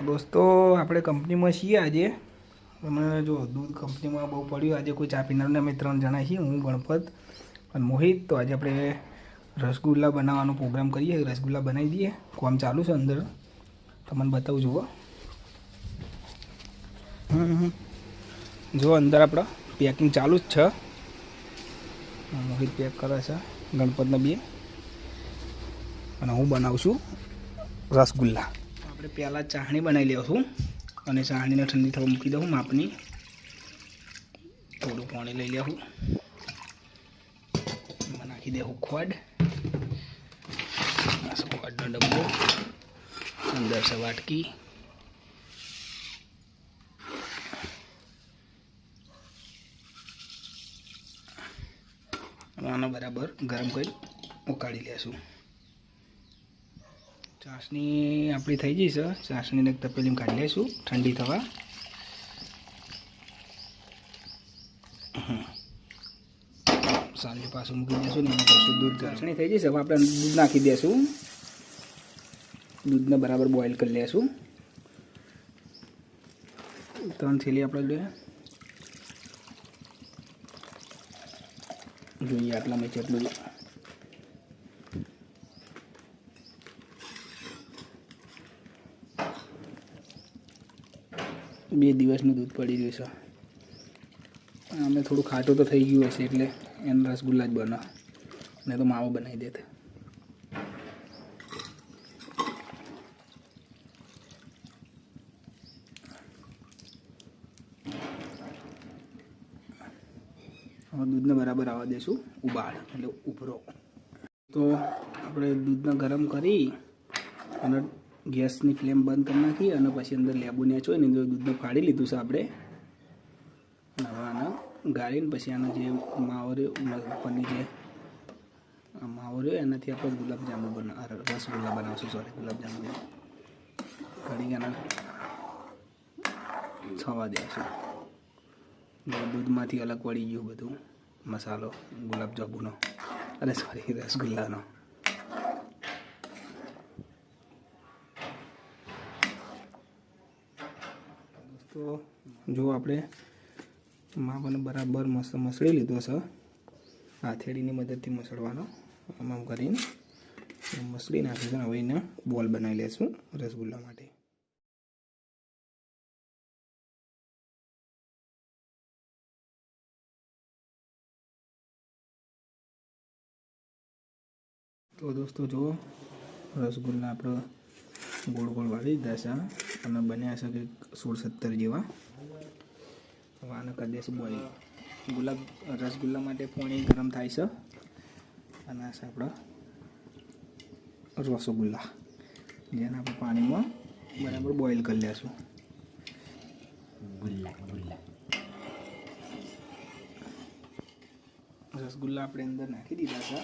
દોસ્તો આપણે કંપનીમાં છીએ આજે. અમે જો દૂધ કંપનીમાં બહુ પડ્યું. આજે કોઈ ચા પીનારને અમે 3 જણા છીએ, હું, ગણપત અને મોહિત. તો આજે આપણે રસગુલ્લા બનાવવાનો પ્રોગ્રામ કરીએ. રસગુલ્લા બનાવી દઈએ. કામ ચાલુ છે અંદર, તમને બતાવું જુઓ. જો અંદર આપણા પેકિંગ ચાલુ જ છે. મોહિત પેક કરે છે, ગણપતને બે, અને હું બનાવું છું રસગુલ્લા. આપણે પહેલાં ચાસણી બનાવી લઈશું અને ચાસણીને ઠંડી થવા મૂકી દઉં માપની. થોડું પાણી લઈ લેવું, એમાં નાખી દેવું ખોડ, ખોડનો ડબ્બો, અંદર છે વાટકી, આને બરાબર ગરમ કરી ઉકાળી લેશું. ચાસણી આપણી થઈ જઈ છે. ચાસણીને એક તપેલીમાં કાઢી લઈશું ઠંડી થવા. સાંજે પાછું મૂકી દઈશું ને એમાં પાછું દૂધ. ચાસણી થઈ જશે. હવે આપણે દૂધ નાખી દઈશું. દૂધને બરાબર બોઇલ કરી લઈશું. 3 થેલી આપણે જોઈએ આટલામાં જેટલું. બે દિવસનું દૂધ પડી રહ્યું છે. અમે થોડું ખાટું તો થઈ ગયું હશે એટલે એને રસગુલ્લા જ બને, ને તો માવો બનાવી દેતે. હવે દૂધને બરાબર આવવા દઈશું ઉબાળ, એટલે ઉભરો. તો આપણે દૂધને ગરમ કરી અને ગેસની ફ્લેમ બંધ કરી નાખી અને પછી અંદર લેબુ નેચો હોય ને દૂધને ફાડી લીધું છે આપણે. હવે આને ગાળીને પછી આનો જે માવો રહ્યો ઉપરની જે માવો રહ્યો એનાથી આપણે ગુલાબજાંબુ રસગુલ્લા બનાવશું. સોરી, ગુલાબજાંબુ. ઘડી આને થવા દઈશું. દૂધમાંથી અલગ પડી ગયું બધું મસાલો ગુલાબજાંબુનો, અરે સોરી રસગુલ્લાનો. તો જો આપણે માવાને બરાબર મસ્ત મસળી લીધો છે. હાથેળીની મદદથી મસળવાનો આમ કરીને મસળી નાખીશું. હવે એને બોલ બનાવી લઈશું રસગુલ્લા માટે. તો દોસ્તો જુઓ, રસગુલ્લા આપણે ગોળ ગોળ વાળી દીધા છે અને બન્યા છે કે 16-17 જેવા. હવે આને કરી દઈશું બોઇલ. રસગુલ્લા માટે પાણી ગરમ થાય છે અને આ છે આપણા રસગુલ્લા, જેને આપણે પાણીમાં બરાબર બોઇલ કરી લઈશું. રસગુલ્લા આપણે અંદર નાખી દીધા છે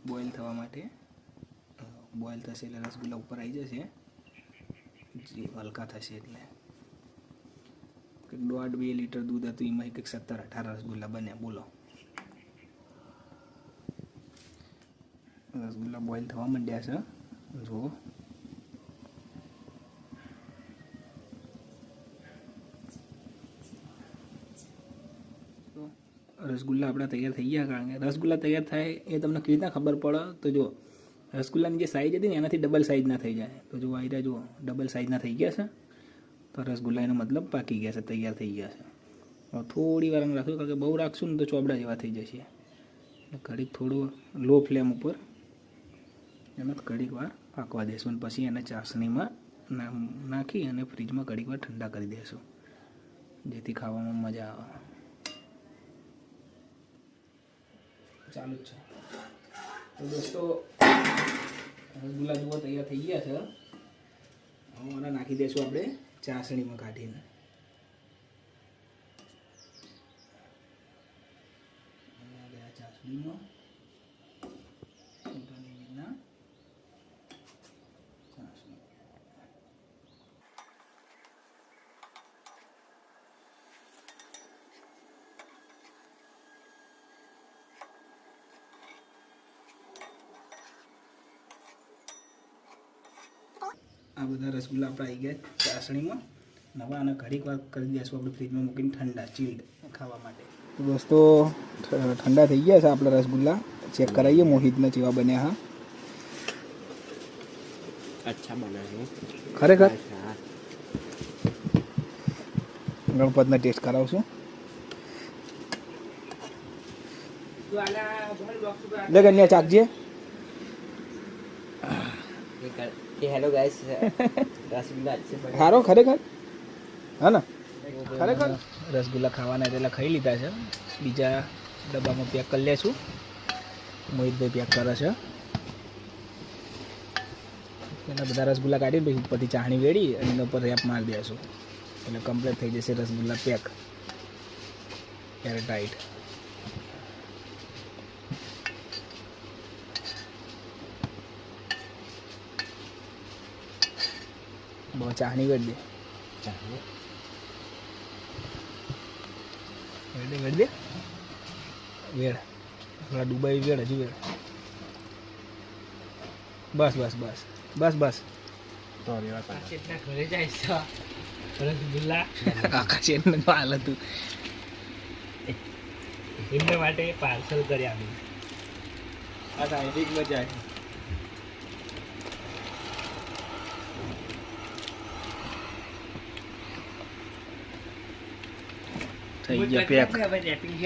બોઇલ થવા માટે. બોઇલ થશે એટલે રસગુલ્લા ઉપર આવી જશે, જે હલકા થશે એટલે. 1.5-2 લીટર દૂધ હતું, એમાં 17-18 રસગુલ્લા બન્યા. બોલો, રસગુલ્લા બોઇલ થવા માંડ્યા છે. જુઓ, રસગુલ્લા આપણા તૈયાર થઈ ગયા. કારણ કે રસગુલ્લા તૈયાર થાય એ તમને કેવી રીતના ખબર પડે? તો જો રસગુલ્લાની જે સાઈઝ હતી ને એનાથી ડબલ સાઈઝના થઈ જાય. તો જો આ રહ્યા, જુઓ ડબલ સાઈઝના થઈ ગયા છે. તો રસગુલ્લા એનો મતલબ પાકી ગયા છે, તૈયાર થઈ ગયા છે. હવે થોડી વાર રાખ્યું, કારણ કે બહુ રાખશું ને તો ચોપડા જેવા થઈ જશે. ઘડીક થોડું લો ફ્લેમ ઉપર એને ઘડીક વાર પાકવા દઈશું અને પછી એને ચાસણીમાં નાખી અને ફ્રીજમાં ઘડીક વાર ઠંડા કરી દઈશું, જેથી ખાવામાં મજા આવે. ચાલુ જ છે. તો દોસ્તો રસગુલ્લા જુઓ તૈયાર થઈ ગયા છે. હવે આને નાખી દઈશું આપણે ચાસણીમાં કાઢીને. ચાસણીમાં આ બધા રસગુલ્લા આપણા આવી ગયા ચાસણીમાં નવા અને ઘડીક વાર કરી દઈશું આપણે ફ્રીજમાં મૂકીને ઠંડા ચીલ્ડ ખાવા માટે. તો દોસ્તો ઠંડા થઈ ગયા છે આપણા રસગુલ્લા. ચેક કરાવીએ મોહિતને જેવા બન્યા. હા અચ્છા બનાવ્યું ખરેખર ગણપતને ટેસ્ટ કરાવશું. લે કન્યા ચાકજે. હેલો ગાઈસ રસગુલ્લા છે સારો ખરેખર હા ને ખરેખર રસગુલ્લા ખાવાના એટલે ખાઈ લીધા છે. બીજા ડબ્બામાં પેક કરી લેશું. મોહિતભાઈ પેક કરે છે. એના બધા રસગુલ્લા કાઢીને પછી ઉપરથી ચાસણી વેળી અને એના ઉપર રેપ મારી દઈશું એટલે કમ્પ્લીટ થઈ જશે રસગુલ્લા પેક એર ટાઈટ. બહુ ચાસણી વેળ દે વેળ દે વેળ થોડા ડુબાઈ વેળ હજુ વેળ. બસ બસ બસ બસ બસ તો ઘરે જાય રસગુલ્લા આખા છે હાલ હતું એમના માટે પાર્સલ કરી આપી. આ સાઈડિક મજા થઈ ગયા પેક. હવે રેપિંગ